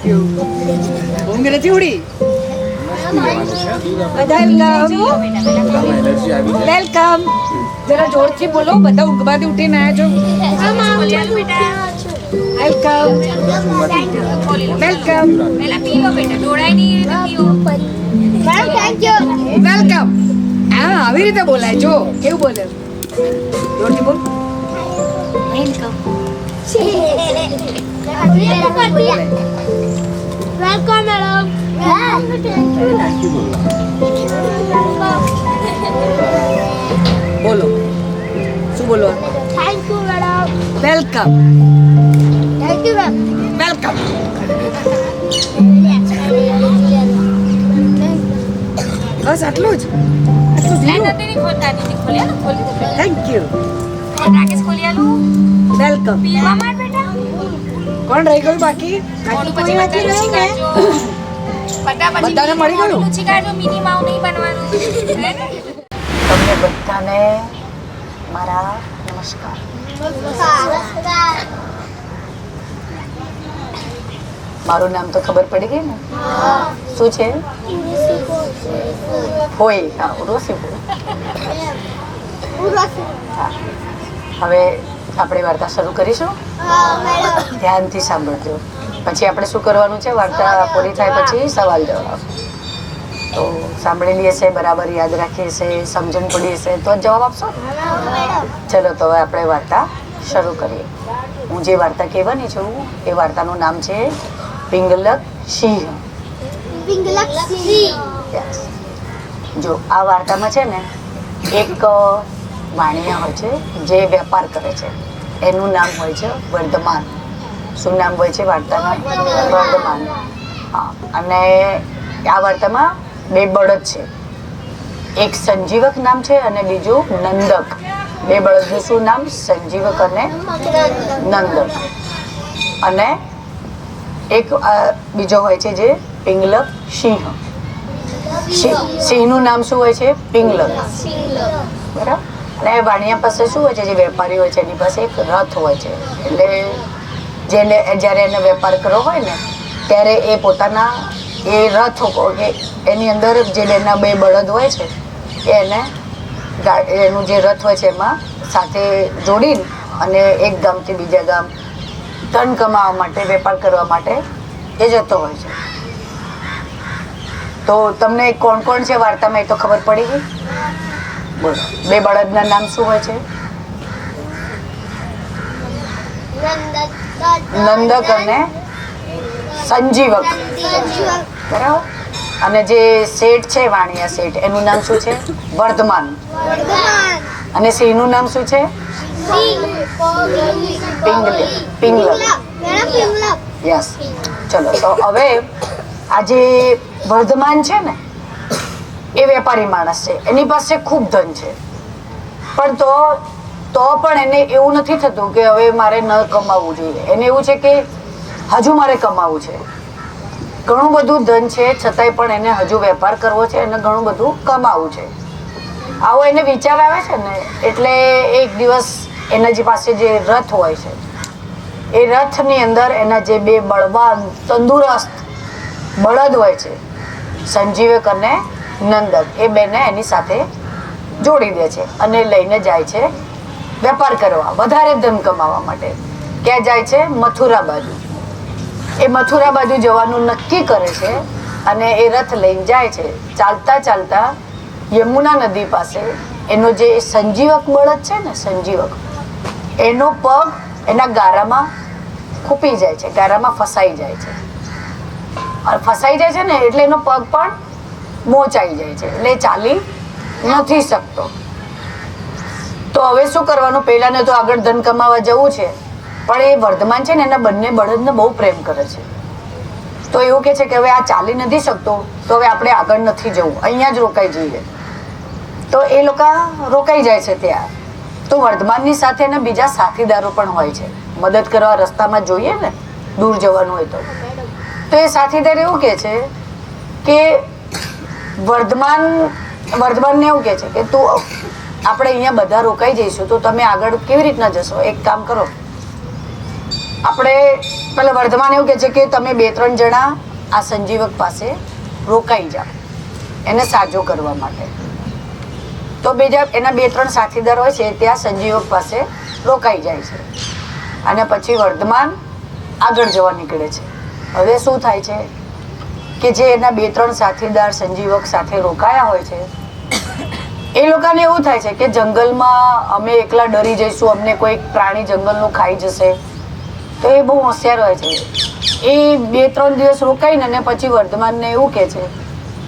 ઊંઘ નથી ઉડી. વેલકમ. જરા જોરથી બોલો, બધા ઊંઘમાંથી ઉઠીને આવ્યા છો. વેલકમ. વેલકમ. હા, આવી રીતે બોલાય. જો કેવું બોલે, જોરથી બોલ. Welcome madam. બોલો, શું બોલવાનું? Thank you madam. Welcome. Thank you ma'am. Welcome. બસ આટલું જ. Thank you. વેલકમ. કોણ રહી ગયું બાકી? બધાને મળી ગયું. તમને બધાને મારા નમસ્કાર. મારું નામ તો ખબર પડી ગઈ ને? શું છે? હોય. હા, ઉર્વશી. હવે આપણે વાર્તા શરૂ કરીશું. ધ્યાનથી સાંભળજો. પછી આપણે શું કરવાનું છે? વાર્તા પૂરી થાય પછી સવાલ જવાબ. તો સાંભળેલી હશે, બરાબર યાદ રાખી હશે, સમજણ પડી હશે તો જ જવાબ આપશો. ચલો, તો હવે આપણે વાર્તા શરૂ કરીએ. હું જે વાર્તા કહેવાની છું એ વાર્તાનું નામ છે પિંગલક સિંહ. જો આ વાર્તામાં છે ને એક વાણિયા હોય છે જે વેપાર કરે છે. એનું નામ હોય છે વર્ધમાન. શું નામ હોય છે વાર્તાનું? વર્ધમાન. હા, અને આ વાર્તામાં બે બળદ છે. એક સંજીવક નામ છે અને બીજું નંદક. બે બળદનું શું નામ? સંજીવક અને નંદક. અને એક બીજો હોય છે જે પિંગલક સિંહ. સિંહનું નામ શું હોય છે? પિંગલક. બરાબર. અને વાણિયા પાસે શું હોય છે? જે વેપારી હોય છે એની પાસે એક રથ હોય છે. એટલે જેને જ્યારે એને વેપાર કરવો હોય ને ત્યારે એ પોતાના એ રથ એની અંદર જે એના બે બળદ હોય છે એને એનું જે રથ હોય છે એમાં સાથે જોડીને અને એક ગામથી બીજા ગામ ધન કમાવા માટે, વેપાર કરવા માટે એ જતો હોય છે. તો તમને કોણ કોણ છે વાર્તામાં એ તો ખબર પડી ગઈ. બોલો, બે બળદના નામ શું હોય છે? નંદક અને સંજીવક. બરાબર. અને જે શેઠ છે વાણિયા શેઠ, એનું નામ શું છે? વર્ધમાન. અને સિંહનું નામ શું છે? પિંગલક. યસ. ચલો, તો હવે આ જે વર્ધમાન છે ને એ વેપારી માણસ છે. એની પાસે ખૂબ ધન છે, પણ તો પણ એને એવું નથી થતું કે હવે મારે ન કમાવવું જોઈએ. એને એવું છે કે હજુ મારે કમાવવું છે. ઘણું બધું ધન છે છતાંય પણ એને હજુ વેપાર કરવો છે અને ઘણું બધું કમાવવું છે. આવો એને વિચાર આવે છે ને એટલે એક દિવસ એના જે પાસે જે રથ હોય છે એ રથની અંદર એના જે બે બળવાન તંદુરસ્ત બળદ હોય છે, સંજીવક અને નંદક, એ બેને એની સાથે જોડી દે છે અને લઈને જાય છે વેપાર કરવા, વધારે ધન કમાવા માટે. ક્યાં જાય છે? મથુરા બાજુ. એ મથુરા બાજુ જવાનું નક્કી કરે છે અને એ રથ લઈને જાય છે. ચાલતા ચાલતા યમુના નદી પાસે એનો જે સંજીવક બળદ છે ને, સંજીવક, એનો પગ એના ગારામાં ખૂપી જાય છે, ગારામાં ફસાઈ જાય છે. ફસાઈ જાય છે ને એટલે એનો પગ પણ મોચાઈ જાય છે, એટલે ચાલી નથી શકતો. તો હવે શું કરવાનું? પહેલાને તો આગળ ધન કમાવા જવું છે, પણ એ વર્ધમાન છે ને એના બંને બળદને બહુ પ્રેમ કરે છે. તો એવું કે છે કે હવે આ ચાલી નથી શકતો તો હવે આપણે આગળ નથી જવું, અહીંયા જ રોકાઈ જઈએ. તો એ લોકો રોકાઈ જાય છે ત્યાં. તો વર્ધમાનની સાથે એના બીજા સાથીદારો પણ હોય છે, મદદ કરવા રસ્તામાં જોઈએ ને, દૂર જવાનું હોય તો એ સાથીદાર એવું કે છે કે વર્ધમાનને એવું કે છે કે તું આપણે અહીંયા બધા રોકાઈ જઈશું તો તમે આગળ કેવી રીતના જશો? એક કામ કરો, આપણે પેલા વર્ધમાન એવું કહે છે કે તમે 2-3 જણા આ સંજીવક પાસે રોકાઈ જાઓ એને સાજો કરવા માટે. તો બીજા એના 2-3 સાથીદાર હોય છે ત્યાં સંજીવક પાસે રોકાઈ જાય છે અને પછી વર્ધમાન આગળ જવા નીકળે છે. હવે શું થાય છે કે જે એના 2-3 સાથીદાર સંજીવક સાથે રોકાયા હોય છે એ લોકોને એવું થાય છે કે જંગલમાં અમે એકલા ડરી જઈશું, અમને કોઈ પ્રાણી જંગલનું ખાઈ જશે. તો એ બહુ હોશિયાર હોય છે. એ 2-3 દિવસ રોકાઈને અને પછી વર્ધમાનને એવું કહે છે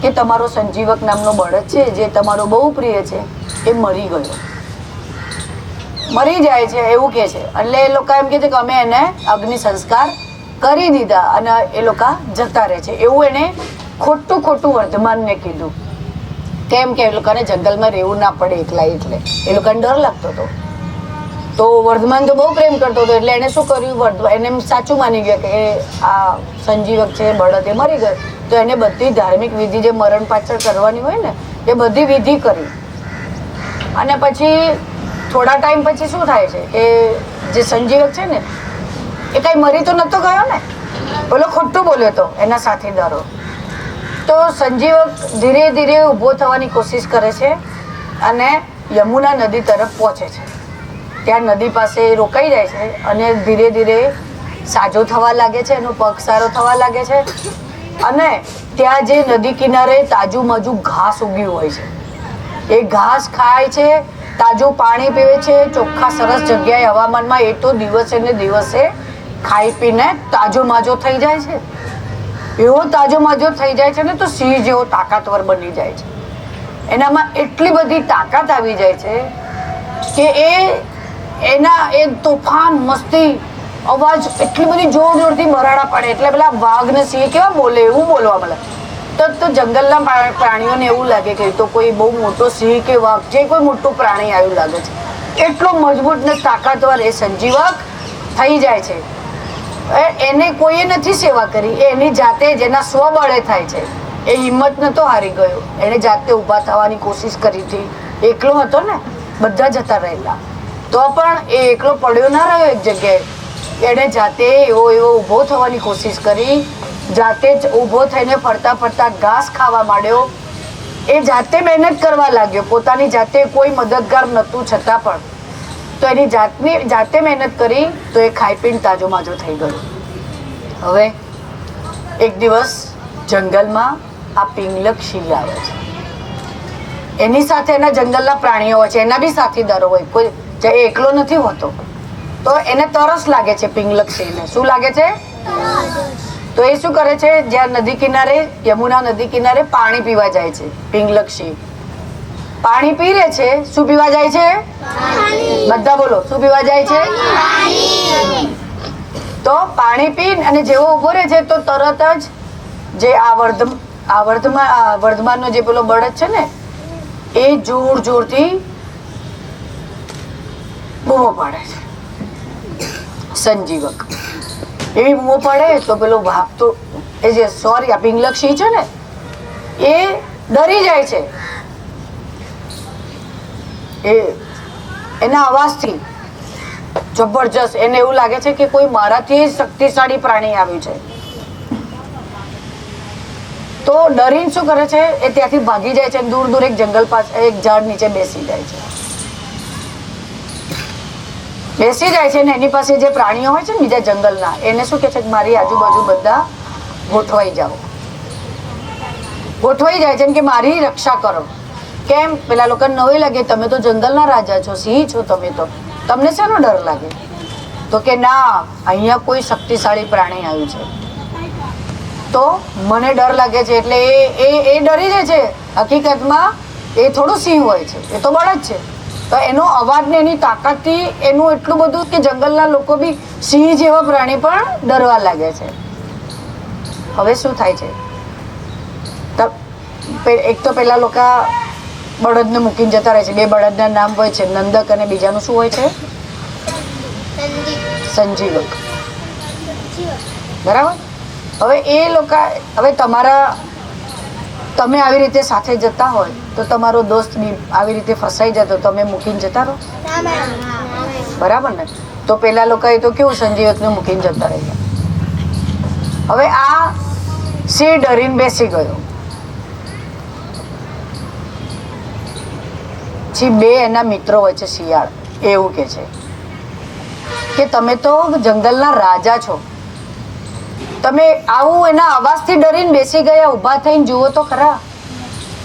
કે તમારો સંજીવક નામનો બળદ છે જે તમારો બહુ પ્રિય છે એ મરી ગયો, મરી જાય છે એવું કહે છે. એટલે એ લોકો એમ કહે છે કે અમે એને અગ્નિ સંસ્કાર કરી દીધા અને એ લોકો જતા રહે છે. એવું એને ખોટું વર્ધમાનને કીધું. કેમ કે એ લોકોને જંગલમાં રહેવું ના પડે એકલા, એટલે એ લોકોને ડર લાગતો હતો. તો વર્ધમાન તો બહુ પ્રેમ કરતો હતો એટલે એને શું કર્યું, એને એમ સાચું માની ગયા કે આ સંજીવક છે બળદ એ મરી ગયો. તો એને બધી ધાર્મિક વિધિ જે મરણ પાછળ કરવાની હોય ને એ બધી વિધિ કરી. અને પછી થોડા ટાઈમ પછી શું થાય છે કે જે સંજીવક છે ને એ કઈ મરી તો નતો ગયો ને, પેલો ખોટું બોલ્યો હતો એના સાથીદારો. તો સંજીવક ધીરે ધીરે ઊભો થવાની કોશિશ કરે છે અને યમુના નદી તરફ પહોંચે છે. ત્યાં નદી પાસે રોકાઈ જાય છે અને ધીરે ધીરે સાજો થવા લાગે છે, એનો પગ સારો થવા લાગે છે. અને ત્યાં જે નદી કિનારે તાજું માજુ ઘાસ ઉગ્યું હોય છે એ ઘાસ ખાય છે, તાજું પાણી પીવે છે, ચોખ્ખા સરસ જગ્યાએ હવામાનમાં. એ તો દિવસે ને દિવસે ખાઈ પીને તાજો માજો થઈ જાય છે. એવો તાજો માજો થઈ જાય છે ને તો સિંહ જેવો તાકાતવર બની જાય છે. એનામાં એટલી બધી તાકાત આવી જાય છે કે એના એ તોફાન મસ્તી અવાજ એટલી બધી જોર જોરથી બરાડા પડે એટલે પેલા વાઘ ને સિંહ કેવા બોલે એવું બોલવા મળે. તો જંગલના પ્રાણીઓને એવું લાગે કે તો કોઈ બહુ મોટો સિંહ કે વાઘ જે કોઈ મોટું પ્રાણી આવ્યું લાગે છે. એટલો મજબૂત ને તાકાતવર એ સંજીવક થઈ જાય છે. એને કોઈએ નથી સેવા કરી, એની જાતે જ એના સ્વબળે થાય છે. એ હિંમત નતો હારી ગયો, એને જાતે ઊભા થવાની કોશિશ કરી હતી. એકલો હતો ને, બધા જતા રહેલા તો પણ એ એકલો પડ્યો ના રહ્યો એક જગ્યાએ. એણે જાતે એવો ઊભો થવાની કોશિશ કરી, જાતે જ ઊભો થઈને ફરતા ફરતા ઘાસ ખાવા માંડ્યો. એ જાતે મહેનત કરવા લાગ્યો, પોતાની જાતે કોઈ મદદગાર નહોતું છતાં પણ. તો એની જાતે મહેનત કરી તો એ ખાઈ પીને તાજો માજો થઈ ગયો. હવે એક દિવસ જંગલમાં આ પિંગલક સિંહ આવે છે. એની સાથે એના જંગલના પ્રાણીઓ હોય છે, એના બી સાથીદારો હોય, કોઈ એ એકલો નથી હોતો. તો એને તરસ લાગે છે પિંગલક સિંહને. શું લાગે છે? તો એ શું કરે છે, જ્યાં નદી કિનારે યમુના નદી કિનારે પાણી પીવા જાય છે પિંગલક સિંહ. પાણી પી રે છે. શું પીવા જાય છે? બધા બોલો, શું પીવા જાય છે? તો પાણી પી અને જેવો ઉભો રહે છે તો તરત જ જે વર્ધમાનનો જે પેલો બળદ છે ને એ જોર જોરથી બૂમો પાડે છે. સંજીવક એવી બૂમો પાડે તો પેલો ભાગતો એ જે આ પિંગલક સિંહ છે ને એ ડરી જાય છે એના અવાજથી જબરજસ્ત. એને એવું લાગે છે કે કોઈ મારાથી શક્તિશાળી પ્રાણી આવ્યું છે. તો ડરીને શું કરે છે, એ ત્યાંથી ભાગી જાય છે, દૂર દૂર એક જંગલ પાસે એક ઝાડ નીચે બેસી જાય છે. બેસી જાય છે ને એની પાસે જે પ્રાણીઓ હોય છે ને બીજા જંગલના, એને શું કે છે, મારી આજુબાજુ બધા ગોઠવાઈ જાઓ. ગોઠવાઈ જાય છે કે મારી રક્ષા કરો. કેમ? પેલા લોકોને નવાઈ લાગે, તમે તો જંગલના રાજા છો, સિંહ છો તમે, તો તમને શેનો ડર લાગે? તો કે ના, અહીંયા કોઈ શક્તિશાળી પ્રાણી આવ્યું છે તો મને ડર લાગે છે. એટલે એ ડરી જાય છે. હકીકતમાં એ થોડું સિંહ હોય છે, એ તો બળદ છે. તો એનો અવાજ ને એની તાકાતથી એનું એટલું બધું કે જંગલના લોકો બી સિંહ જેવા પ્રાણી પણ ડરવા લાગે છે. હવે શું થાય છે, એક તો પેલા લોકો બળદને મૂકીને જતા રહે છે. 2 બળદના નામ હોય છે, નંદક અને બીજાનું શું હોય છે? સંજીવક. બરાબર. હવે એ લોકો, હવે તમે આવી રીતે સાથે જતા હોય તો તમારો દોસ્ત બી આવી રીતે ફસાઈ જતો, તમે મૂકીને જતા રહો? બરાબર ને? તો પેલા લોકોએ તો કેવું સંજીવકને મૂકીને જતા રહ્યા. હવે આ સિંહ ડરીને બેસી ગયો. પછી બે એના મિત્રો વચ્ચે શિયાળ એવું કે છે કે તમે તો જંગલના રાજા છો, તમે આવું એના અવાજથી ડરીને બેસી ગયા, ઊભા થઈને જુઓ તો ખરા.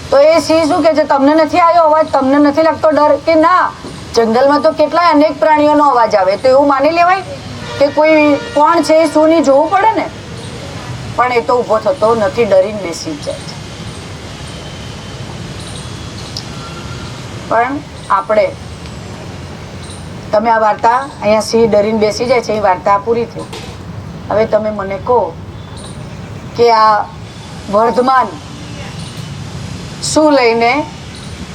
તો એ સિંહ શું કે છે, તમને નથી આવ્યો અવાજ? તમને નથી લાગતો ડર? કે ના, જંગલમાં તો કેટલાય અનેક પ્રાણીઓનો અવાજ આવે, તો એવું માની લેવાય કે કોઈ કોણ છે શું નહીં જોવું પડે ને. પણ એ તો ઊભો થતો નથી, ડરીને બેસી જ જાય છે. પણ આપણે તમે આ વાર્તા અહીંયા સિંહ ડરીને બેસી જાય છે, એ વાર્તા પૂરી થઈ. હવે તમે મને કહો કે આ વર્ધમાન શું લઈને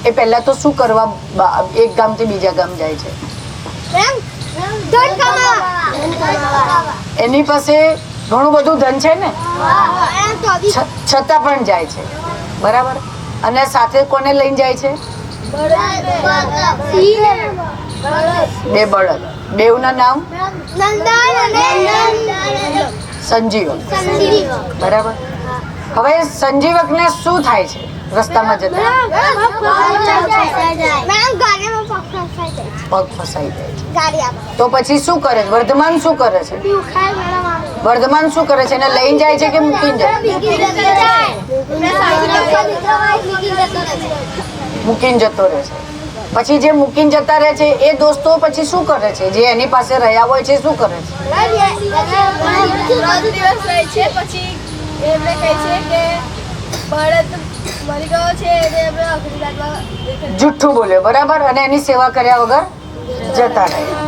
એ પહેલા તો શું કરવા એક ગામથી બીજા ગામ જાય છે? એની પાસે ઘણું બધું ધન છે ને, છતાં પણ જાય છે, બરાબર? અને સાથે કોને લઈને જાય છે? બે બળદ. બેવના નામ સંજીવક, બરાબર? હવે સંજીવકને શું થાય છે રસ્તામાં જતા? પગ ફસાઈ જાય છે. તો પછી શું કરે છે વર્ધમાન? શું કરે છે વર્ધમાન? શું કરે છે? એને લઈને જાય છે કે મૂકીને જાય? મૂકીને જતો રહે છે. પછી જે મૂકીને જતા રહે છે એ દોસ્તો પછી શું કરે છે? જે એની પાસે રહ્યા હોય છે શું કરે છે? જુઠ્ઠું બોલ્યો, બરાબર? અને એની સેવા કર્યા વગર જતા રહ્યા.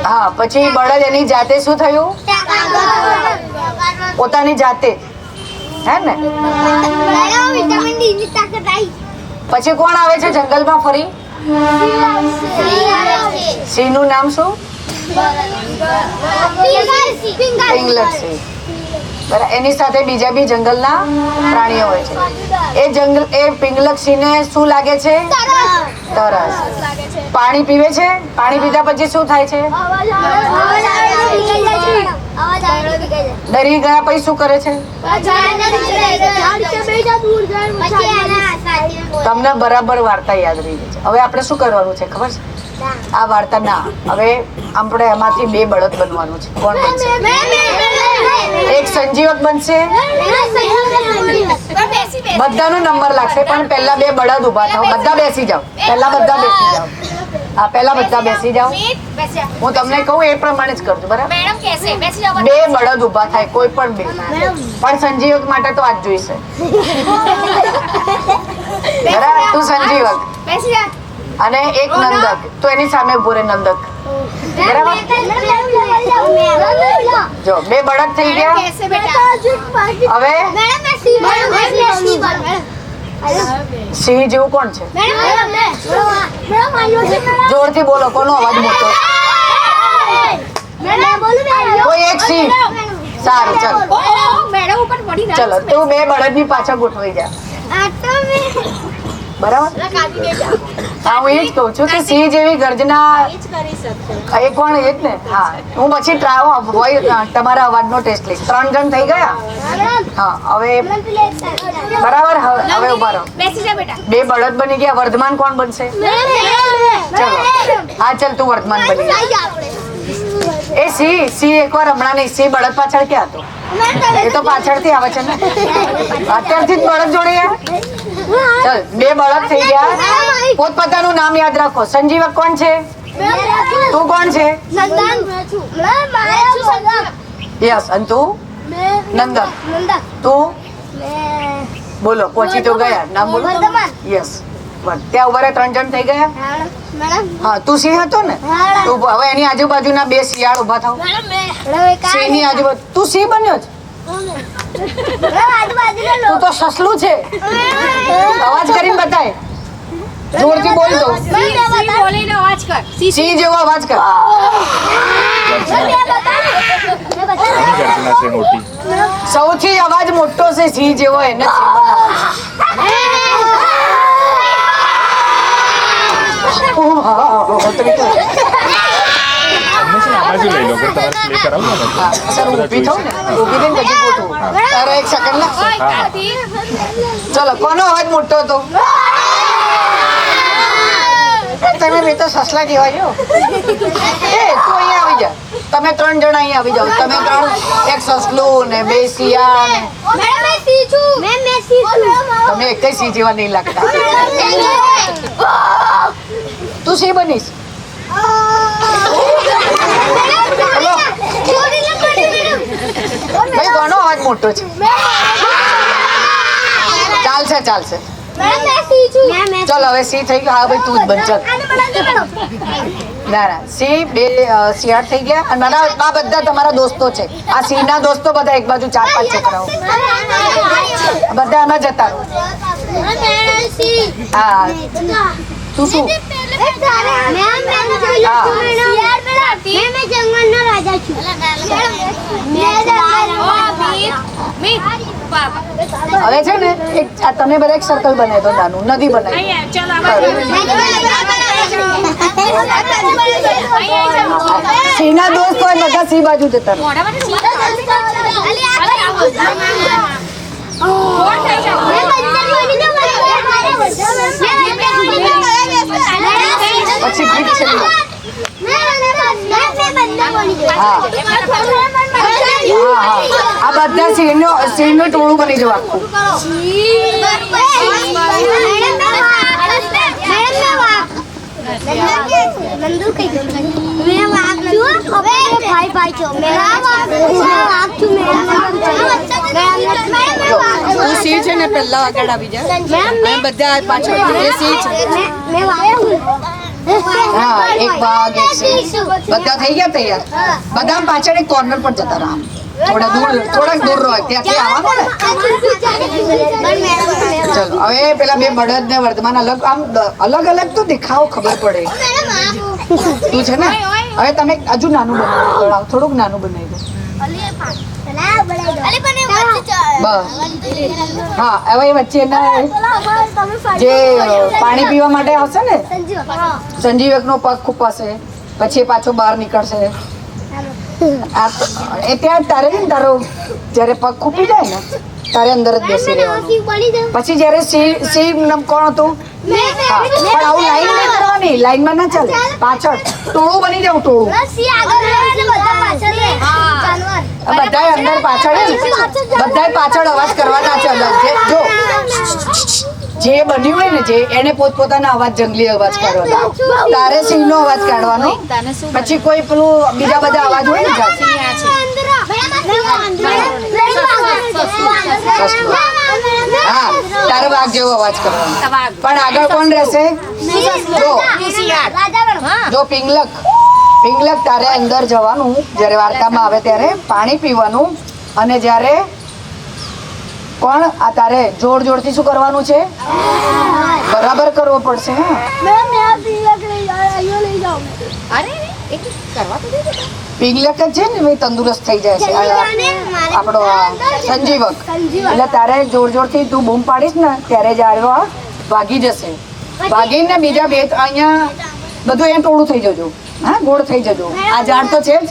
હા, પછી બળદ એની જાતે શું થયું? પોતાની જાતે, હે ને? પછી કોણ આવે છે જંગલમાં ફરી? સિંહ નું નામ શું? પિંગલક સિંહ. બરાબર. એની સાથે બીજા બી જંગલના પ્રાણીઓ હોય છે. એ પિંગલક સિંહને શું લાગે છે? તરસ. પાણી પીવે છે. પાણી પીધા પછી શું થાય છે? ડરી ગયા પછી શું કરે છે? તમને બરાબર વાર્તા યાદ રહી ગઈ છે. હવે આપણે શું કરવાનું છે ખબર છે? આ વાર્તા ના, હવે આપણે એમાંથી બે બળદ બનવાનું છે. કોણ બનશે? એક સંજીવક બનશે. બધાનો નંબર લાગશે, પણ પહેલા બે બળદ ઉભા થાવ. બધા બેસી જાઓ. પહેલા બધા બેસી જાઓ. હા, પહેલા બધા બેસી જાઓ. હું તમને કહું એ પ્રમાણે જ કરજો, બરાબર? બે બળદ ઉભા થાય, કોઈ પણ બે. પણ સંજીવક માટે તો આજ જોઈશે, બરાબર? તું સંજીવક અને એક નંદક, તો એની સામે ઉભો રહે નંદક, બરાબર? જો બે બળદ થઈ ગયા. હવે સિંહ જેવું કોણ છે? જોરથી બોલો, કોનો અવાજ મોટો? કોઈ એક સિંહ. સારું, ચલો તું બે બળદ ની પાછળ ગોઠવાઈ જા, બરાબર? હા, હું એ જ કહું છું કે સિંહ જેવી ગર્જના એ કોણ? એ જ ને. હા, હું પછી તમારા અવાજનો ટેસ્ટ લઈશ. 3 જણ થઈ ગયા. હા, હવે બરાબર. હવે ઉભા રહો. બે બળદ બની ગયા. વર્ધમાન કોણ બનશે? ચલો, હા, ચલ તું વર્ધમાન બની ગયા. એ સિંહ એકવાર હમણાં નહીં, સિંહ બળદ પાછળ ક્યાં હતો? એ તો પાછળથી આવે છે ને, અત્યારથી જ બળદ જોડે. ચલ, બે બળદ થઈ ગયા. પોતપોતાનું નામ યાદ રાખો. સંજીવક કોણ છે? તું કોણ છે? યસ. અને તું? નંદક. તું? બોલો, પહોંચી તો ગયા. નામ બોલો. યસ. ત્યાં ઉભા રહ્યા. 3 જણ થઈ ગયા. હા, તું સિંહ હતો ને? તું હવે એની આજુબાજુના બે શિયાળ ઉભા થાવ. સિંહ ની આજુબાજુ તું સિંહ બન્યો છે. તું તો સસલું છે. અવાજ કરીને બતાય. જોરથી બોલ દો. સિંહ જેવો અવાજ કર. સૌથી અવાજ મોટો છે સિંહ જેવો, એને સિંહ બનાવો. ઓહ, હા, તો બીજું. આ બાજુ લઈ લો કે તમારે પ્લે કરાવવું ને હા, સર ઊભી થાઉં ને ઊભી થઈને પછી ગોઠવું. તારે એક સેકન્ડ લાગશે. ચલો કોનો અવાજ મોટો હતો? તમે બે તો સસલા જેવા છો. એ તું અહીંયા આવી જા. તમે 3 જણા અહીંયા આવી જાઓ. તમે 3, એક સસલું ને 2 શિયા ને મેડમ મેં સી છું મેં સી છું તમે એક સી જેવા નહીં લાગતા. તું સી બનીશ? હલો ભાઈ કોનો અવાજ મોટો છે? ચાલશે ચાલશે. મેડમ મેં સી છું મેં ચલ હવે સી થઈ ગયું. હા ભાઈ તું જ બન. ચલ ના ના સી 2 શિયાળ થઈ ગયા. અને મારા આ બધા તમારા દોસ્તો છે. આ સી ના દોસ્તો બધા એક બાજુ 4-5 છોકરાઓ બધા આમાં જતા રહો. હા તું શું? હવે છે ને એક આ તમે બધા એક સર્કલ બનાવી દો. નાનું નદી બનાવી સી ના દોસ્ત હોય બધા સી બાજુ જતા રહો. પછી ગીત છે. હા હા આ બધા સિંહનું ટોળું બની જવું આખું. તું સી છે ને પહેલા આગળ આવી જા અને બધા પાછળ એ સી છે. હા એક વાઘ એક સિંહ બધા થઈ ગયા તૈયાર. બધા પાછળ એક કોર્નર પર જતા રહો. થોડાક દૂર રહો ત્યાંથી આવવાનું ને. ચલો હવે પેલા 2 બળદ ને વર્ધમાન અલગ આમ અલગ અલગ તો દેખાવો ખબર પડે. તું છે ને હવે તમે હજુ નાનું બનાવો. થોડુંક નાનું બનાવી દો. બસ હા હવે એ વચ્ચે એના જે પાણી પીવા માટે આવશે ને સંજીવક નો પગ ખૂપાશે. પછી એ પાછો બહાર નીકળશે. એ ત્યાં તારે ને તારો જયારે પગ ખૂપી જાય ને તારે અંદર જ બેસી રહેવાનું. પછી જયારે સી કોણ હતું? હા પણ આવું લાઈન નહીં કરવાની. લાઈનમાં ના ચાલે. પાછળ ટોળું બની જાવ. ટોળું બધાય અંદર પાછળ બધાય પાછળ અવાજ કરવાના છે. જો જે બન્યું હોય ને જે એને પોતપોતાના અવાજ જંગલી અવાજ કાઢવાના. તારે સિંહનો અવાજ કાઢવાનો. પછી કોઈ પેલું બીજા બધા અવાજ હોય ને હા તારે વાઘ જેવો અવાજ કરવાનો. પણ આગળ કોણ રહેશે? જો પિંગલક તારે અંદર જવાનું. જ્યારે વાર્તામાં આવે ત્યારે પાણી પીવાનું. અને જ્યારે કોણ આ તારે જોર જોરથી શું કરવાનું છે? બરાબર કરવો પડશે. પિંગલક જ છે ને ભાઈ તંદુરસ્ત થઈ જાય છે આપણો સંજીવક. એટલે તારે જોર જોરથી તું બૂમ પાડીશ ને ત્યારે જાળવા ભાગી જશે. ભાગીને બીજા 2 અહીંયા બધું એ ટોળું થઈ જજો. હા ગોળ થઈ જજો. આ ઝાડ તો છે જ.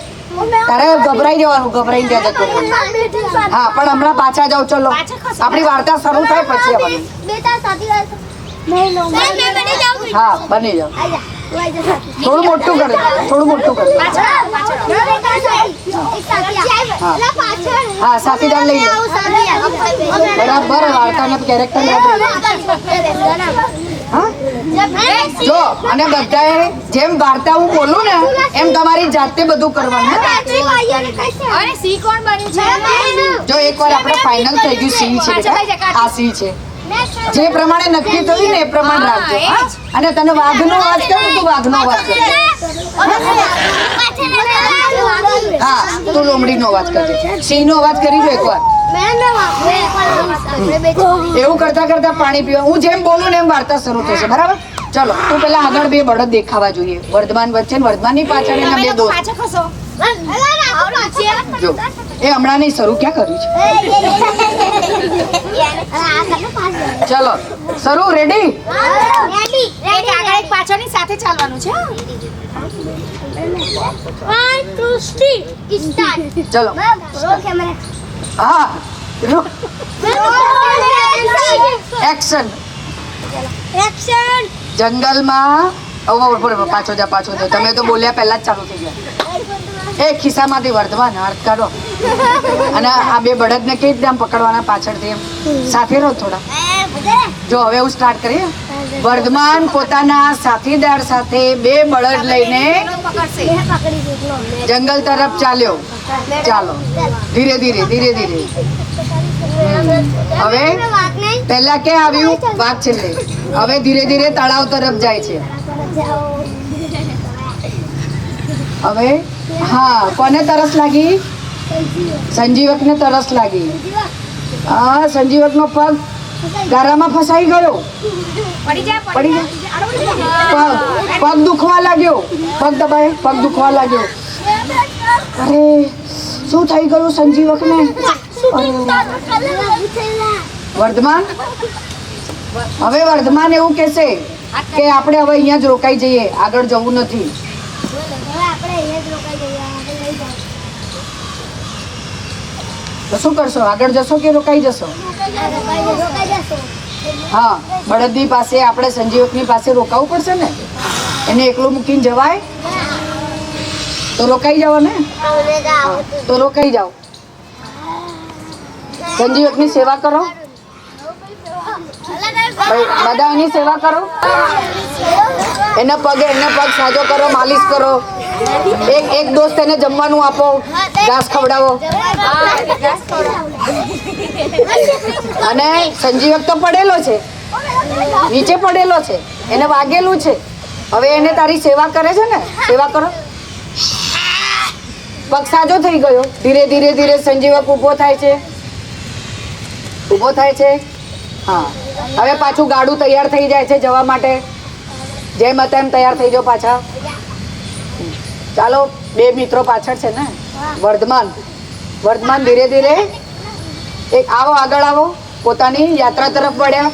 તારે ગભરાઈ જવાનું. ગભરાઈને ત્યાં જતું. હા પણ હમણાં પાછા જાઓ. ચલો આપણી વાર્તા શરૂ થાય પછી હા બની જાઓ. થોડું મોટું કરો. હા સાથીદાર લઈ લો. બરાબર વાર્તાના કેરેક્ટર હા જો અને બધાએ જેમ વાર્તા હું બોલું ને એમ તમારી જાતે બધું કરવાનું. જો એકવાર આપણે ફાઇનલ થઈ ગયું સી છે બેટા. આ સી છે. જે પ્રમાણે નક્કી થયું ને એ પ્રમાણે રાખજો. અને તને વાઘનો અવાજ કર તું વાઘનો અવાજ કર. હા તું લોમડીનો અવાજ કરજે. સિંહનો અવાજ કરી દો એકવાર. એવું કરતા કરતા પાણી પીવા. હું જેમ બોલું ને એમ વાર્તા શરૂ થશે. બરાબર ચલો તું પેલા આગળ 2 બળદ દેખાવા જોઈએ. વર્ધમાન વચ્ચે વર્ધમાનની પાછળ એના 2 દોસ્ત. જો એ હમણાં નહીં શરૂ ક્યાં કર્યું છે ચલો શરૂ રેડી એક આગળ એક પાછળની સાથે ચાલવાનું છે ચલો હા એક્શન જંગલમાં પાછો જા તમે તો બોલ્યા પહેલા જ ચાલુ થઈ ગયા એ ખિસ્સામાંથી વર્ધમાન હાથ કાઢો અને આ બે બળદને કેવી રીતે આમ પકડવાના પાછળથી એમ સાથે રહો થોડા જો હવે હું સ્ટાર્ટ કરીએ વર્ધમાન પોતાના સાથીદાર સાથે બે બળદ લઈને જંગલ તરફ ચાલ્યો ચાલો ધીરે ધીરે હવે પહેલા ક્યાં આવ્યું વાઘ છેલ્લે હવે ધીરે ધીરે તળાવ તરફ જાય છે હવે હા કોને તરસ લાગી સંજીવકને તરસ લાગી હા સંજીવકનો પગ ગારામાં ફસાઈ ગયો પગ દુખવા લાગ્યો પગ દબાય પગ દુખવા લાગ્યો અરે શું થઈ ગયું સંજીવકને વર્ધમાન હવે વર્ધમાન એવું કહેશે કે આપણે હવે અહીંયા જ રોકાઈ જઈએ આગળ જવું નથી તો શું કરશો આગળ જશો કે રોકાઈ જશો હા બળદની પાસે આપણે સંજીવકની પાસે રોકાવું પડશે ને એને એકલું મૂકીને જવાય તો રોકાઈ જાઓ ને તો રોકાઈ જાઓ સંજીવકની સેવા કરો બધા એની સેવા કરો એને પગ સાજો કરો માલિશ કરો એક દોસ્ત એને જમવાનું આપો ઘાસ ખવડાવો અને સંજીવક તો પડેલો છે નીચે પડેલો છે એને વાગેલું છે હવે એને તારી સેવા કરે છે ને સેવા કરો પગ સાજો થઈ ગયો ધીરે ધીરે સંજીવક ઊભો થાય છે હા હવે પાછું ગાડું તૈયાર થઈ જાય છે જવા માટે જેમ હતા એમ તૈયાર થઈ જાઓ પાછા ચાલો બે મિત્રો પાછળ છે ને વર્ધમાન ધીરે ધીરે એક આવો આગળ આવો પોતાની યાત્રા તરફ વળ્યા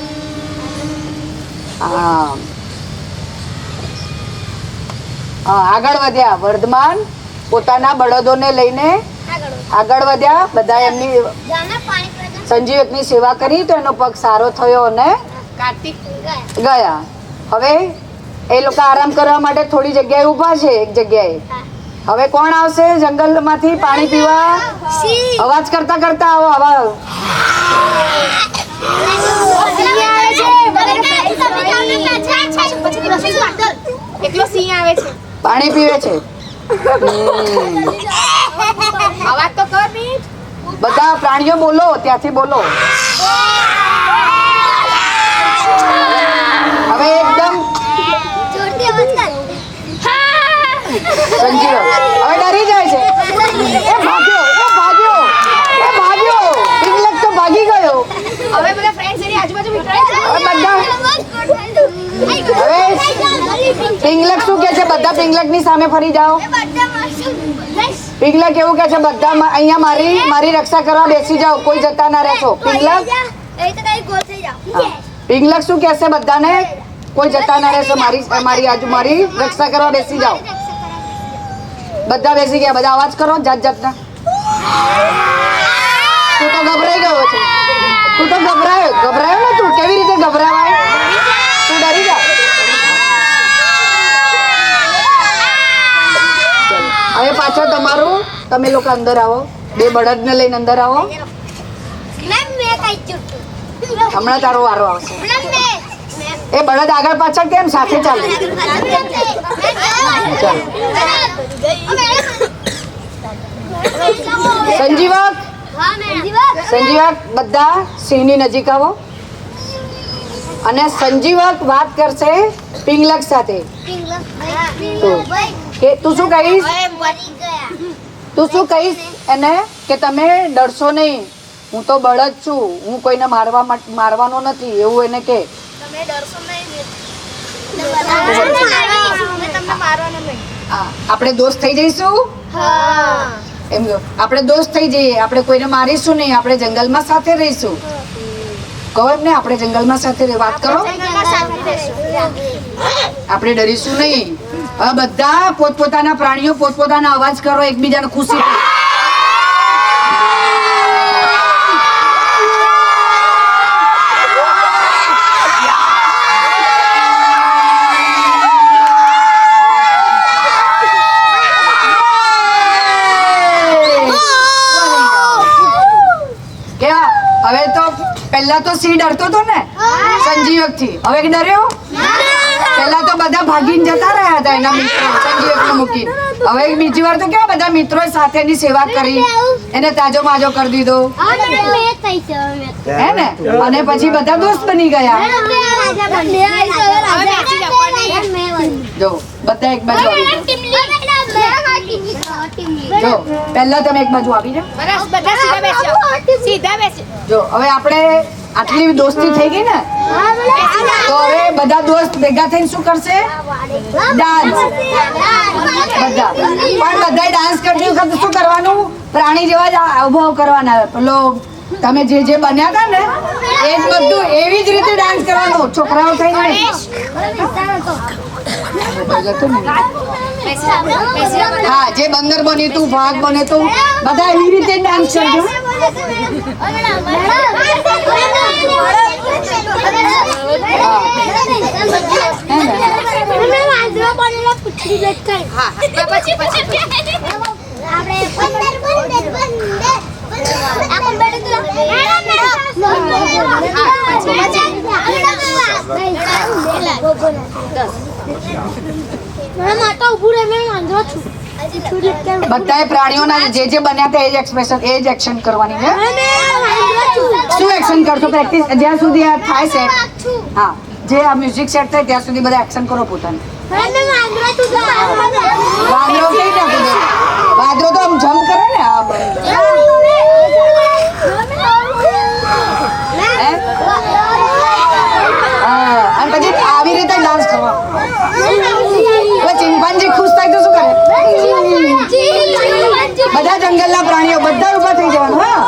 હા આગળ વધ્યા વર્ધમાન પોતાના બળદોને લઈને આગળ વધ્યા બધા એમની સંજીવકની સેવા કરી તો એનો પગ સારો થયો અને ગયા હવે એ લોકો આરામ કરવા માટે થોડી જગ્યાએ ઊભા છે એક જગ્યાએ હવે કોણ આવશે જંગલમાંથી પાણી પીવા અવાજ કરતા આવો આવા પાણી પીવે છે અવાજ તો કર ની બધા પ્રાણીઓ બોલો ત્યાંથી બોલો હવે એકદમ સંજીવ હવે ડરી જાય છે એ ભાગ્યો પિંગલક તો ભાગી ગયો હવે બધા ફ્રેન્ડ્સ એની આજુબાજુ વિતરાય છે હવે પિંગલક શું કહે છે બધા પિંગલકની સામે ફરી જાઓ પિંગલક એવું કહે છે બધા અહીંયા મારી રક્ષા કરવા બેસી જાઓ કોઈ જતા ના રહેશો પિંગલક શું કહેશે બધાને કોઈ જતા ના રહેશો મારી રક્ષા કરવા બેસી જાઓ બધા બેસી ગયા બધા અવાજ કરો જાતના તું તો ગભરાઈ ગયો છે ગભરાયો ને તું કેવી રીતે ગભરાવાય તું ડરી જા હવે પાછળ તમારું તમે લોકો અંદર આવો બે બળદને લઈને અંદર આવો હમણાં તારો વારો આવશે એ બળદ આગળ પાછળ કેમ સાથે ચાલે સંજીવક બધા સિંહની નજીક આવો અને સંજીવક વાત કરશે પિંગલક સાથે કે તું શું કહીશ એને કે તમે ડરશો નહીં હું તો બળદ છું હું કોઈને મારવાનો નથી એવું એને કે આપણે દોસ્ત થઈ જઈશું એમ કહો આપણે દોસ્ત થઈ જઈએ, આપણે કોઈને મારીશું નહીં, આપણે જંગલમાં સાથે રહીશું. કહો એમને આપણે જંગલમાં સાથે વાત કરો, આપણે ડરીશું નહીં. હવે બધા પોતપોતાના પ્રાણીઓ પોતપોતાના અવાજ કરો, એકબીજાને ખુશી થાય. હવે તો પહેલા તો સિંહ ડરતો હતો ને સંજીવક થી, હવે ડર્યો? પહેલા તો બધા ભાગીને જતા રહ્યા હતા એના મિત્રો સંજીવક ને મૂકીને. હવે બીજી વાર તો કેવા બધા મિત્રો સાથેની સેવા કરી, એને તાજો માજો કરી દીધો હે ને, અને પછી બધા દોસ્ત બની ગયા. જો બધા એક બાજુ આવી જાઓ. જો પહેલા તમે એક બાજુ આવી જાઓ. જો હવે આપણે આટલી દોસ્તી થઈ ગઈ ને, તો હવે બધા દોસ્ત ભેગા થઈને શું કરશે? ડાન્સ. બધા પણ બધા ડાન્સ કરતી વખતે શું કરવાનું? પ્રાણી જેવા જ હાવભાવ કરવાના. પેલો તમે જે જે બન્યા હતા ને એ જ બધું એવી જ રીતે ડાન્સ કરવાનો, છોકરાઓ થઈને. હા, જે બંદર બન્યું તું, ભાગ બન્યો તું, બધા એવી રીતે ડાન્સ કરજો. બધાએ પ્રાણીઓના જે જે બન્યા હતા એ જ એક્સપ્રેશન, એ જ એક્શન કરવાની છે. શું એક્શન કરશો? પ્રેક્ટિસ જ્યાં સુધી આ થાય સેટ. હા, જે આ મ્યુઝિક સેટ થાય ત્યાં સુધી બધા એક્શન કરો પોતાને. વાંદરો કઈ નાખી દે, વાંદરો તો આમ જમ્પ કરે ને. અને પછી આવી રીતે ડાન્સ કરવા. ચિંપાંજી ખુશ થાય તો શું કરે? બધા જંગલના પ્રાણીઓ બધા ઉભા થઈ જવાનું. હા,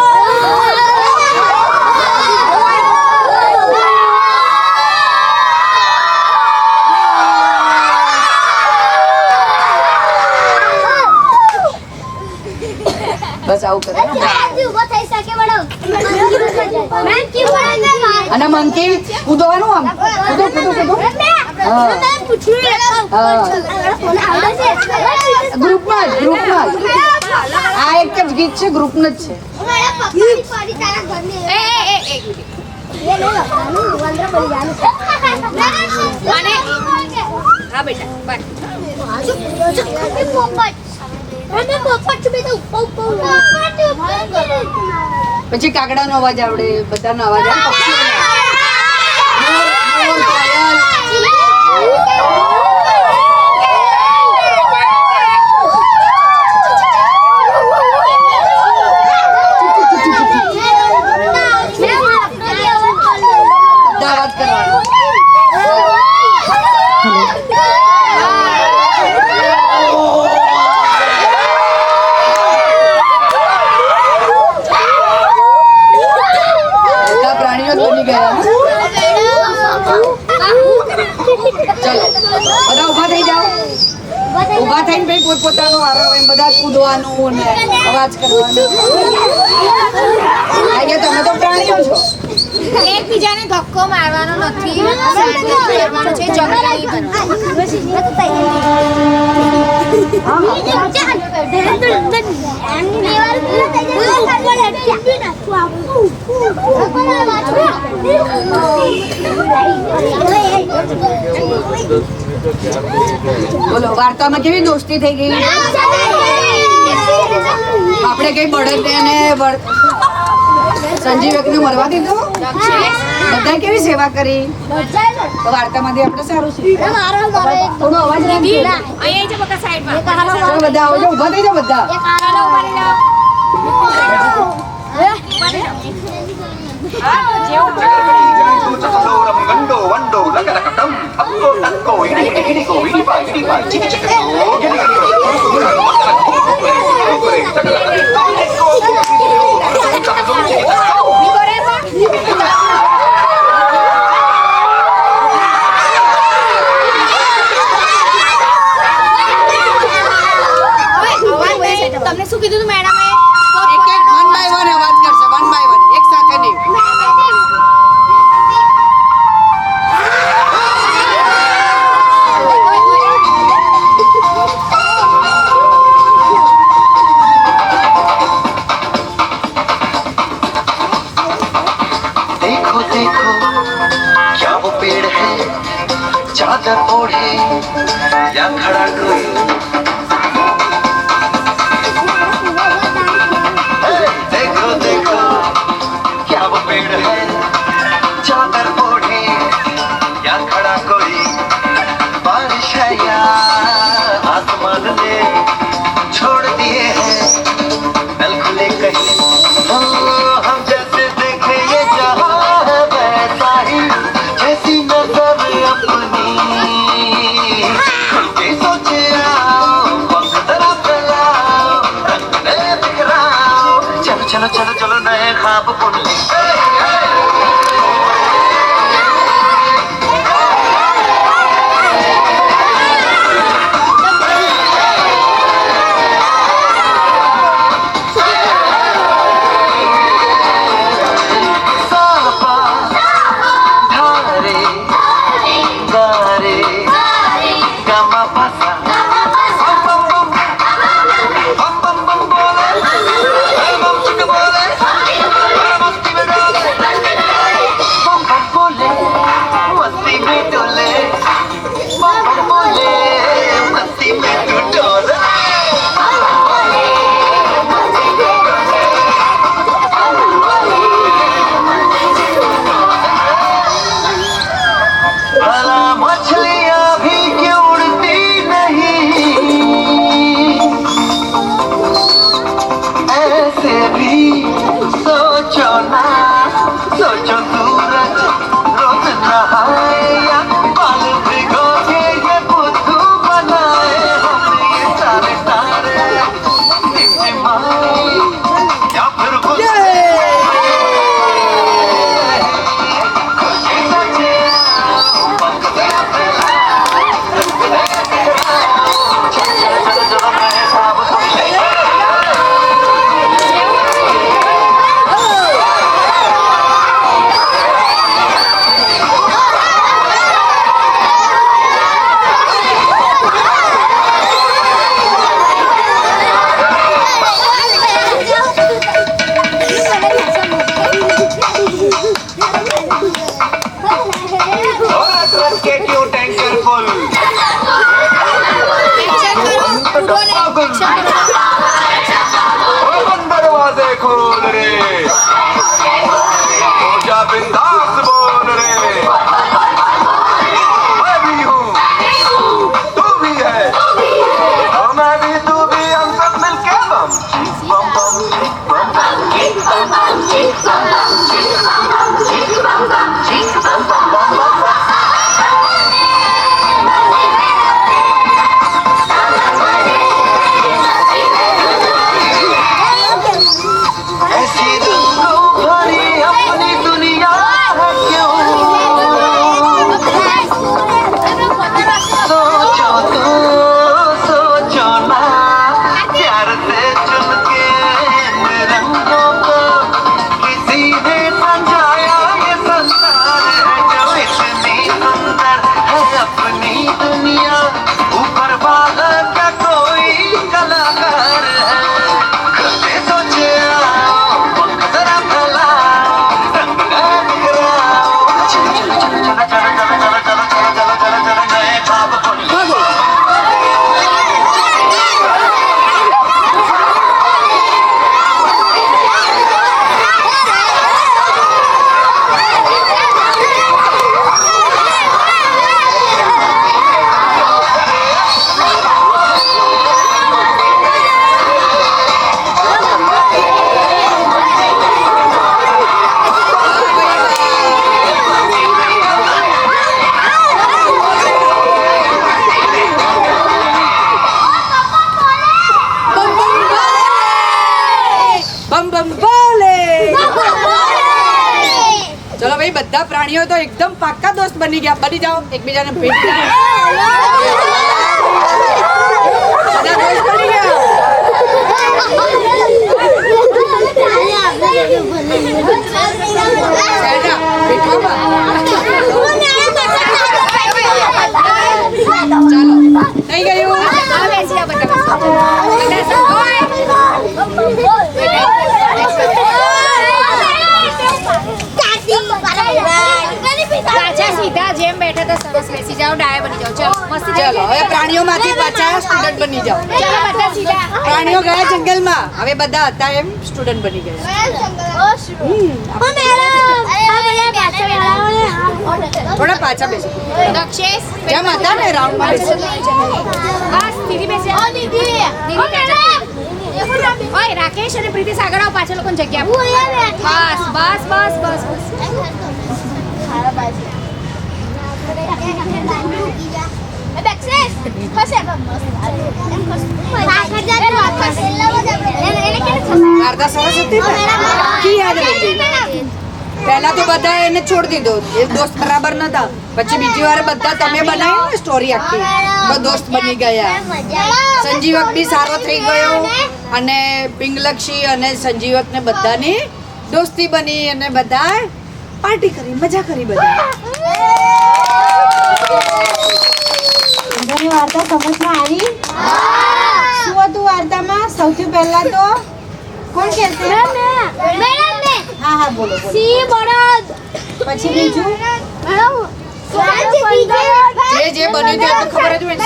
બસ આવું કરે. અને મંકી કૂદવાનું, આમ કૂદો કૂદો કૂદો. ગ્રુપમાં જ આ એક જ ગીત છે, ગ્રુપનું જ છે. પછી કાગડાનો અવાજ આવડે, બધાનો અવાજ આવે. ઉભા થઈને ભાઈ પોતપોતાનો વારો એમ બધા કૂદવાનું ને અવાજ કરવાનો. તમે તો પ્રાણીઓ છો. એકબીજાને ધક્કો મારવાનો નથી, કરવાનો છે, ઝઘડા નહીં બોલો, વાર્તામાં કેવી દોસ્તી થઈ ગઈ? આપણે કઈ બળદ ને સંજીવક ને મરવા દીધું, બધા કેવી સેવા કરી. તો વાર્તામાંથી આપણે સારું છે. થોડો અવાજ બધા આવજો, ઉભા થઈ જાઓ બધા. గండో వండో లగలకటం అక్కో తక్కో ఇడికో ఇడికో ఇడిపా ఇడిపా చికి చికో તમને શું કીધું તું મેડમે એક એક વન બાય વન અવાજ કરશે, વન બાય વન, એક સાથે નહીં. देखो देखो क्या वो पेड़ है चादर ओढ़े या खड़ा कोई देखो देखो क्या वो पेड़ है चादर ओढ़े या खड़ा कोई बारिश है या आसमान ने छोड़ दिए हैं नल खुले कहीं हम जैसे देखे ये जहां है वैसा ही जैसी नजर अपनी खुल के सोचे आओ वक्त जरा फैलाओ रंग नए बिखराओ चलो चलो चलो चलो नए ख्वाब बुन ले दरवाजे खोल रे जा बिंदास बोल रे मैं भी हूँ तू भी है और मैं भी तू भी हम सब मिलके बम बम बम ऐसी रंगों भरी अपनी दुनिया है क्यों सोचो तो सोचो ना प्यार से चुन के इन रंगों को किसी ने समझाया ये संसार है जो इतनी सुंदर है अपनी दुनिया ऊपर वाला का कोई कलाकार है खुद सोचे जरा फैलाओ रंग बिखराओ चलो चलो चलो चलो चलो चलो चलो चलो चलो चलो चलो नए ख्वाब बुन ले બમ બમ બોલે. ચલો ભાઈ, બધા પ્રાણીઓ તો એકદમ પાક્કા દોસ્ત બની ગયા. બની જાઓ, એકબીજાને ભેટ જાઓ. બધા દોસ્ત બની ગયા. સરસ બેસી જાઓ ડાયા બની જાઓ ચલો મસ્તી ચલો હવે પ્રાણીઓમાંથી પાછા સ્ટુડન્ટ બની જાઓ. ચલો બધા સીધા પ્રાણીઓ ગયા જંગલમાં, હવે બધા હતા એમ સ્ટુડન્ટ બની ગયા. થોડા પાછા બેસો, દક્ષેશ જેમ હતા ને રાઉન્ડમાં બેસો. બસ દીદી બેસી જાઓ દીદી ઓય રાકેશ અને પ્રીતિશ આગળ આવો પાછળ લોકોને જગ્યા આપો બસ બસ બસ બસ વાર્તા સરસ હતી ને, આખી યાદ રહી ગઈ. પહેલા તો બધા એને છોડી દીધો, એ દોસ્ત બરાબર નતા. પછી બીજી વાર બધા તમે બનાવી ને સ્ટોરી આખી, બધા દોસ્ત બની ગયા. સંજીવક બી સારો થઈ ગયો અને પિંગલક્ષી અને સંજીવક ને બધાની દોસ્તી બની અને બધા પાર્ટી કરી, મજા કરી બધા. બધાની વાર્તા સમજમાં આવી? શું હતું વાર્તામાં? સૌથી પહેલા તો કોણ કહેશે? હા હા બોલો બોલો. પછી બીજું જે બન્યું તે તો ખબર જ હોય ને.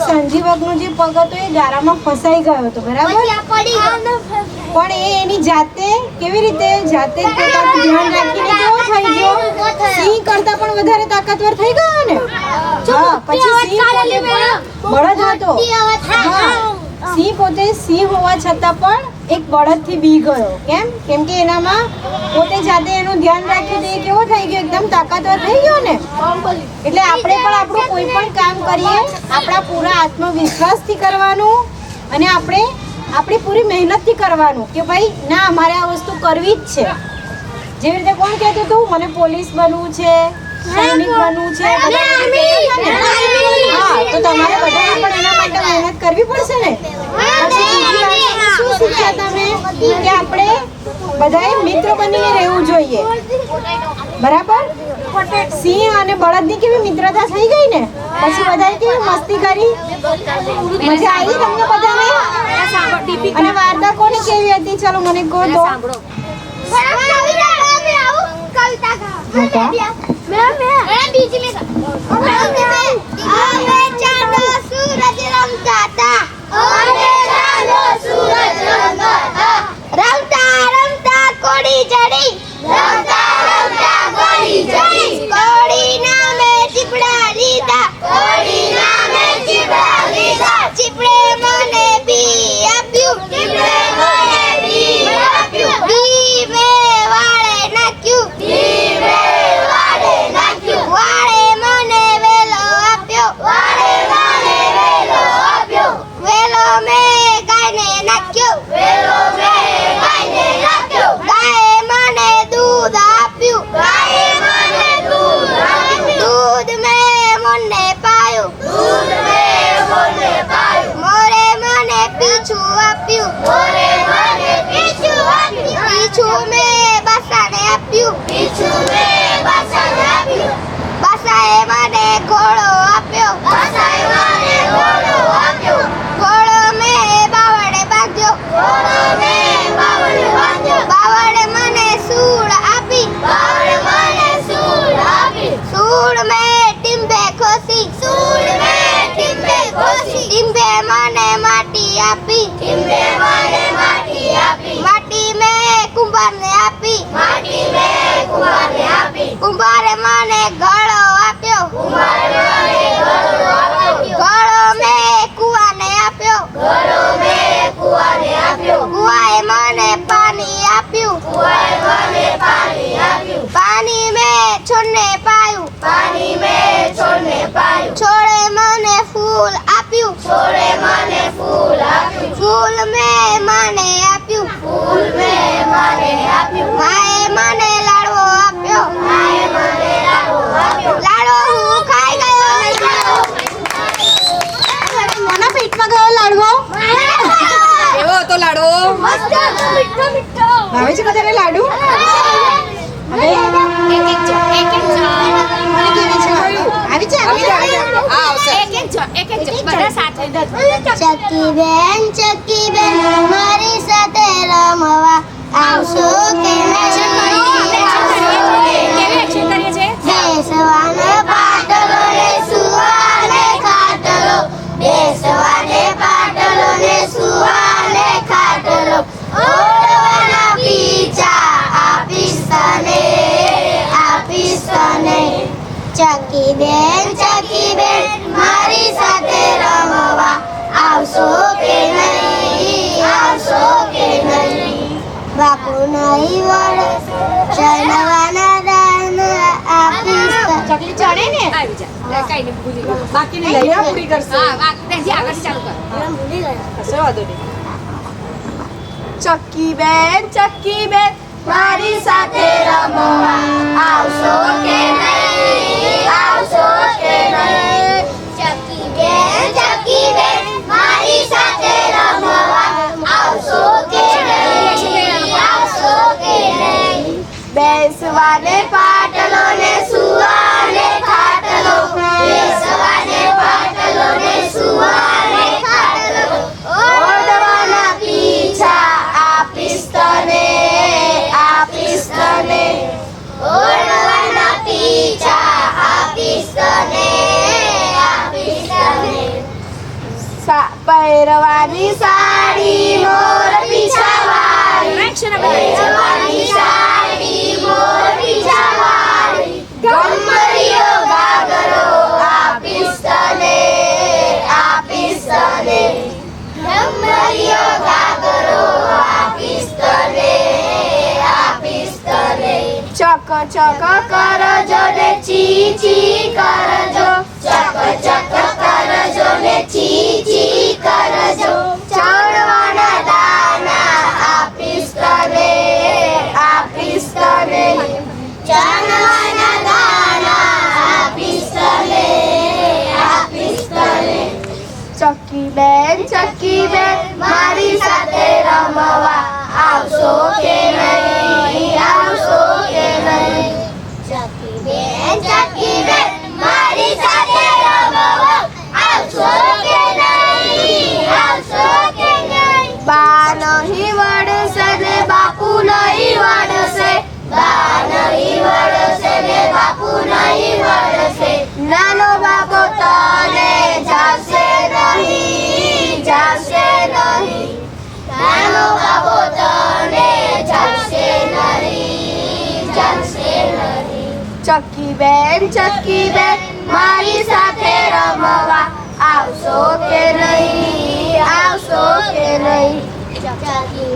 સંજીવકનો જે પગ હતો એ ગારામાં ફસાઈ ગયો હતો, બરાબર? પણ એ એની જાતે કેવી રીતે જાતે જ પોતાનું ધ્યાન રાખીને કેવો થઈ ગયો? સિંહ કરતા પણ વધારે તાકાતવર થઈ ગયો ને. હા, પછી સિંહ પોતે પણ બળદ હતો. હા, સિંહ પોતે સિંહ હોવા છતાં પણ એક બળદથી બી ગયો. કેમ કે એનામાં પોતે જાતે એનું ધ્યાન રાખ્યું તો એ કેવો થઈ ગયો? એકદમ તાકાતવર થઈ ગયો ને. એટલે આપણે પણ આપણું કોઈ પણ કામ કરીએ આપણા પૂરા આત્મવિશ્વાસથી કરવાનું અને આપણે આપણી પૂરી મહેનતથી કરવાનું કે ભાઈ ના મારે આ વસ્તુ કરવી જ છે. જેવી રીતે કોણ કહેતું હતું મને પોલીસ બનવું છે, સૈનિક બનવું છે, બધા એવું કહેતા હતા ને. હા, તો તમારે બધાએ પણ એના માટે મહેનત કરવી પડશે ને. પછી બીજી વાત શું શીખ્યા તમે? કે આપણે બધાએ મિત્ર બનીને રહેવું જોઈએ, બરાબર? સિંહ અને બળદની કેવી મિત્રતા થઈ ગઈ ને. પછી બધાએ કેવી મસ્તી કરી, મજા આવી તમને બધાને? અને વાર્તા કોની કેવી હતી? ચલો મને કહો તો. ચીપડે મને બી આપ્યું, બી મે વાળે નાખ્યું, વાળે મને વેલો આપ્યો, વેલો મે ગાયને નાખ્યો, ગાયે મને દૂધ આપ્યું, દૂધ મે મને પાયું, મોરે મને પીછું આપ્યું, પીછું મે બાસાને આપ્યું, બાસાએ મને ઘોડો આપ્યો, ઘોડો મે બાવળે બાંધ્યો, બાવળે મને સૂળ આપી, સૂળ મે ટીંબે ખોસી, ટીંબે મને માટી આપી, માટી મે કુંભારને આપી, કુંભારે મને ઘડો આપ્યો, ઘડો મે કુવાને આપ્યો, કુવાએ મને પાણી આપ્યું, પાણી મે છોડને પાયું, છોડે મને ફૂલ આપ્યું, ફૂલ મે મને આપ્યું, માએ મને લાડવો આપ્યો, લાડવો હું ખાઈ ગયો. કોના પેટમાં ગયો લાડવો? કેવો હતો લાડવો? ભાવે છે બધાને લાડુ? હવે મને કેવી છે? આવી છે? હા, આવશે. એક એક બધા સાથે ચકી બેન મારી સાથે આવશો કે નહીં? કેવી એક્શન કરીએ છે? બેસવાને પાટલો ને સુવાને ખાટલો, બેસવાને પાટલો ને સુવાને ખાટલો, ઓળવાના પીછા આપીશ તને, આપીશ તને. ચકી બેન મારી સાથે રમવા આવશો કે નહીં? આવશો કે નહીં? બાપુ નહીં વડે ચણવાના દાન આપીશ તને. ચકલી ચડે ને આવી જા. કઈ નહીં ભૂલી ગયો. બાકીની લઈને પૂરી કરશે હા ત્યાંથી આગળ ચાલુ કર. કશો વાંધો નહીં. ચક્કી બેન મારી સાથે રમવા આવશો કે નહીં? આવશો કે નહીં? ચકી બેન મારી સાથે રમવા આવશો કે નહીં? આવશો કે નહીં? બેસવાને પાટલો ને સુવાને ખાટલો, બેસવાને પાટલો ને સુવાને ખાટલો, ઓઢવાના પીછા આપીશ તને, આપીશ તને. ઓઢવાના પીછા આપીશ તને, આપીશ તને. પહેરવાની સાડી મોર પીછાવાળી, પહેરવાની સાડી મોર પીછાવાળી, ગમરીયો ઘાઘરો આપીશ તને, આપીશ તને. ગમરીયો ઘાઘરો આપીશ તને, આપીશ તને. ચક કરજો ને ચી ચી કરજો, ચક કરજો ને ચી ચી કરજો, ચણવાના દાના આપીશ તને, આપીશ તને. ચણવાના દાના આપીશ તને, આપીશ તને. ચકી બેન મારી સાથે રમવા આવશો કે નહીં? આવશો કે નહીં? ચકી બેન મારી સાથે રમવા આવશો કે નહીં? આવશો કે નહીં? બા નહીં વળશે ને બાપુ નહીં વળશે, બા નહીં વળશે ને બાપુ નહીં વળશે. નાનો બાપો તને જાશે નહીં, જાશે નહીં. નાનો બાપો તને જાશે નહીં, જાશે નહીં. ચકી બેન મારી સાથે રમવા આવશો કે નહીં? આવશો કે નહીં? ચકી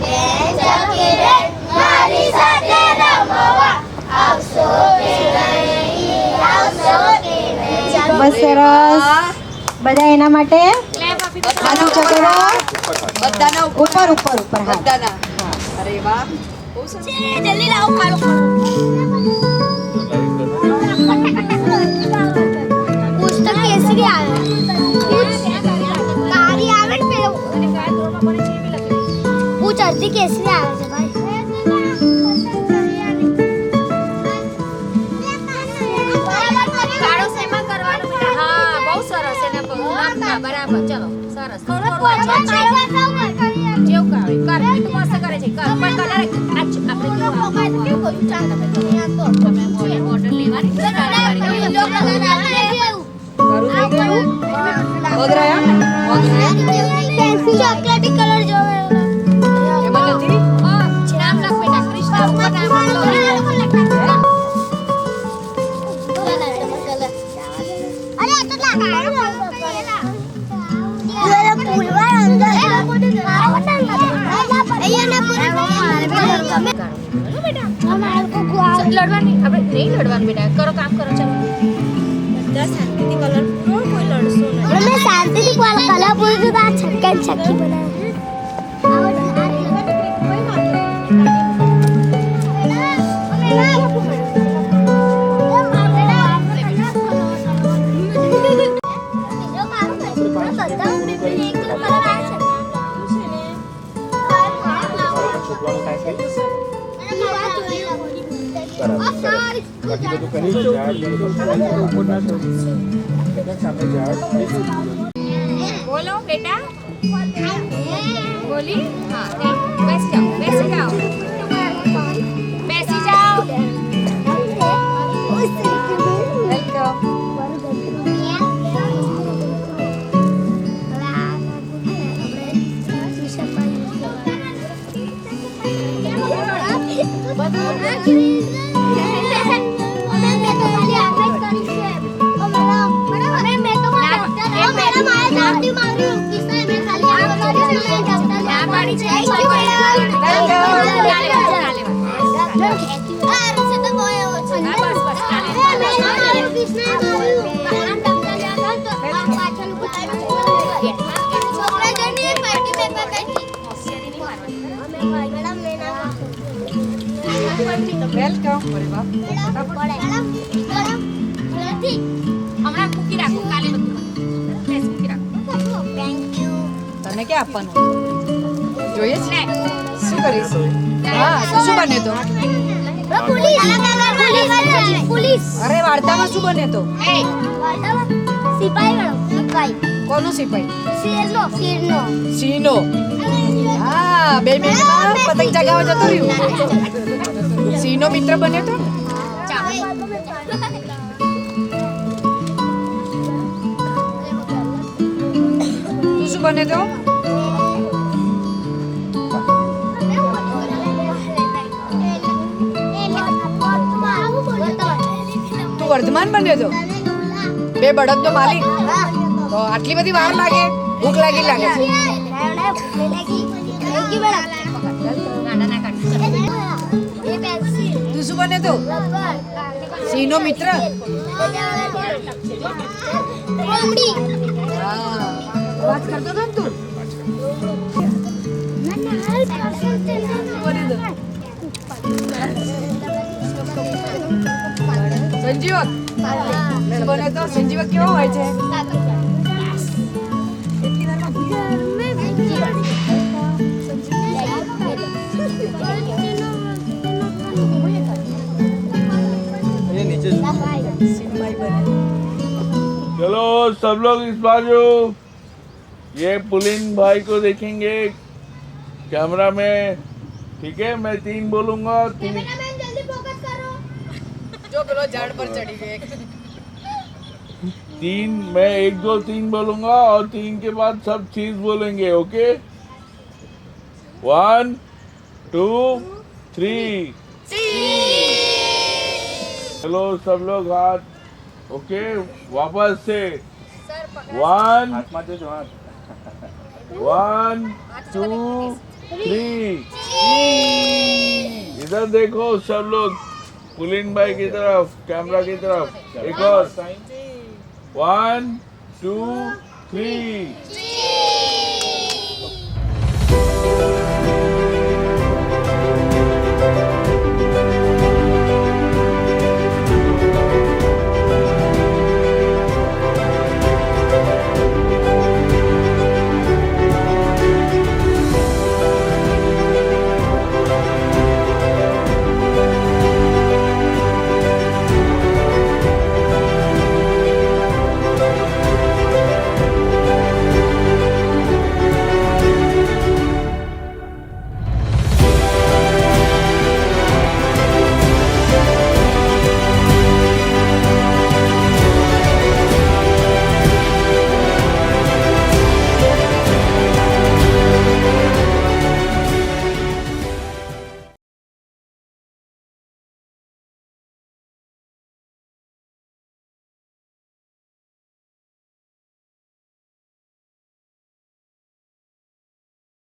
બેન મારી સાથે રમવા આવશો કે નહીં? આવશો કે નહીં? બસ સરસ. બધા એના માટે ક્લેપ આપી દો. હાથ ઊંચા કરો. બધાના ઉપર ઉપર ઉપર હાથ. બધાના અરે વાહ બહુ સરસ. જલ્દી લાવો કાળો. પુસ્તક કેસરી આવે, કાળી આવે ને પેલો પૂછ અડધી કેસરી આવે છે ભાઈ. કાળો શેમાં કરવાનો બેટા? હા બહુ સરસ. એને હા, બરાબર. ચલો સરસ. થોડું જેવું કાળું કર. બીજું મસ્ત કરે છે. કર પણ કલર આપણે કેવું તમે ઓર્ડર લેવાની છે. પગ રહ્યા ચોકલેટી કલર જોવે. એમાં નથી નામ લખ બેટા. કૃષ્ણ ઉપર નામ લખ. અરે આ તો લાકડાનો જરા પુલવા અંદર અહીંયા લડવાની આપણે નહીં લડવાનું બેટા. કરો કામ કરો. ચાલો મેં શાંતિથી કલર પૂછ્યું તો આ છક્કા છક્કી બાકી બધું કરી ઝાડ ઉપર ના સામે ઝાડ બોલો બેટા. બોલી. હા બેસી જાઓ. વેલકમ. અરે વાહ. હમણાં મૂકી રાખો કાલે બધું Yes, મૂકી રાખો તને ક્યાં આપવાનું જોઈએ છે લે. શું કરીશ હા તો શું બને તો પોલીસ અરે વાર્તામાં શું બને તો એ સિપાઈ કોનો સિપાઈ શેરનો સિંહનો હા 2 મિનિટમાં પતંગ ચગાવવા જતો રહ્યું સિંહનો મિત્ર બન્યો તો તું શું બને તો તું વર્ધમાન બન્યો તો 2 બળદનો માલિક તો આટલી બધી વાર લાગે ભૂખ લાગે છે નાના ના કાઢ તું શું બને તો સિંહનો મિત્ર હા વાત કરતો હતો ને તું સંજીવક શું બને તો સંજીવક કેવો હોય છે चलो सब लोग इस बाजू ये पुलिन भाई को देखेंगे कैमरा में ठीक है मैं 3 बोलूंगा 3 જો પેલો ઝાડ પર ચડી ગયો 3 मैं 1 2 3 बोलूंगा और 3 के बाद सब चीज बोलेंगे ओके 1 2 3 चलो सब लोग हाथ ओके वापस से 1 1 2 3 इधर देखो सब लोग पुलिन भाई की तरफ कैमरा की तरफ एक और 1 2 3